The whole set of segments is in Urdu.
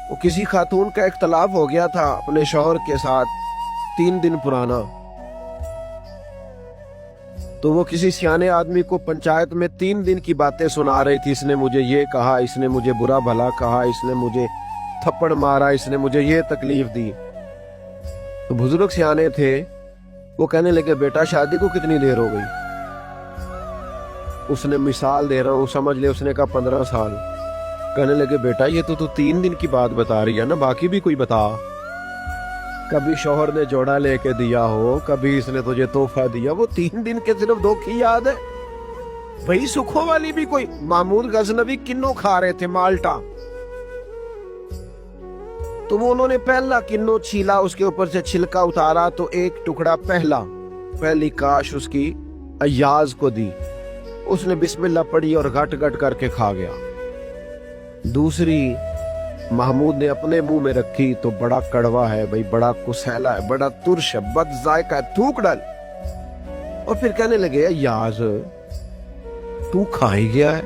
وہ کسی خاتون کا اختلاف ہو گیا تھا اپنے شوہر کے ساتھ 3 دن پرانا، تو وہ کسی سیانے آدمی کو پنچایت میں 3 دن کی باتیں سنا رہی تھی، اس نے مجھے یہ کہا، اس نے مجھے برا بھلا کہا، اس نے مجھے تھپڑ مارا، اس نے مجھے یہ تکلیف دی۔ تو بزرگ سیانے تھے، وہ کہنے لگے بیٹا شادی کو کتنی دیر ہو گئی؟ اس نے مثال دے رہا ہوں، سمجھ لے، اس نے کہا 15 سال۔ کہنے لگے بیٹا یہ تو 3 دن کی بات بتا رہی ہے نا، باقی بھی کوئی بتا۔ کبھی شوہر نے جوڑا لے کے دیا ہو، کبھی اس نے تجھے تحفہ دیا، وہ 3 دن کے صرف 2 کی یاد ہے؟ بھئی سکھوں والی بھی کوئی، محمود غزنوی کنو کھا رہے تھے، مالٹا، تو وہ انہوں نے پہلا کنو چھیلا، اس کے اوپر سے چھلکا اتارا تو ایک ٹکڑا پہلی کاش اس کی ایاز کو دی، اس نے بسم اللہ پڑھی اور گھٹ گھٹ کر کے کھا گیا۔ دوسری محمود نے اپنے منہ میں رکھی تو بڑا کڑوا ہے بھئی، بڑا کسیلا ہے، بڑا ترش ہے، بد ذائقہ ہے، تھوک ڈال۔ اور پھر کہنے لگے ایاز تو کھا ہی گیا ہے،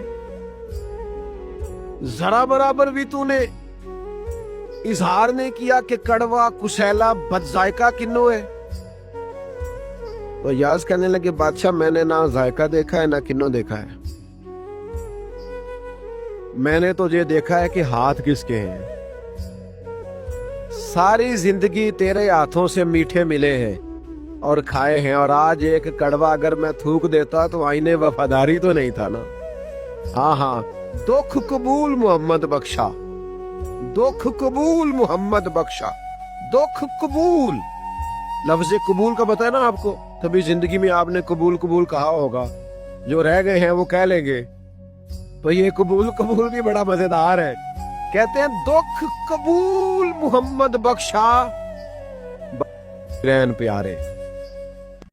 ذرا برابر بھی تو نے اظہار نہیں کیا کہ کڑوا، کسیلا، بد ذائقہ کنو ہے۔ تو ایاز کہنے لگے بادشاہ میں نے نہ ذائقہ دیکھا ہے نہ کنو دیکھا ہے، میں نے تو یہ دیکھا ہے کہ ہاتھ کس کے ہیں، ساری زندگی تیرے ہاتھوں سے میٹھے ملے ہیں اور کھائے ہیں، اور آج ایک کڑوا اگر میں تھوک دیتا تو آئینے وفاداری تو نہیں تھا نا۔ ہاں دکھ قبول محمد بخشا، دکھ قبول محمد بخشا، دکھ قبول۔ لفظ قبول کا پتہ ہے نا آپ کو؟ تبھی زندگی میں آپ نے قبول کہا ہوگا، جو رہ گئے ہیں وہ کہہ لیں گے۔ تو یہ قبول بھی بڑا مزیدار ہے، کہتے ہیں دکھ قبول محمد بخشا، رین پیارے۔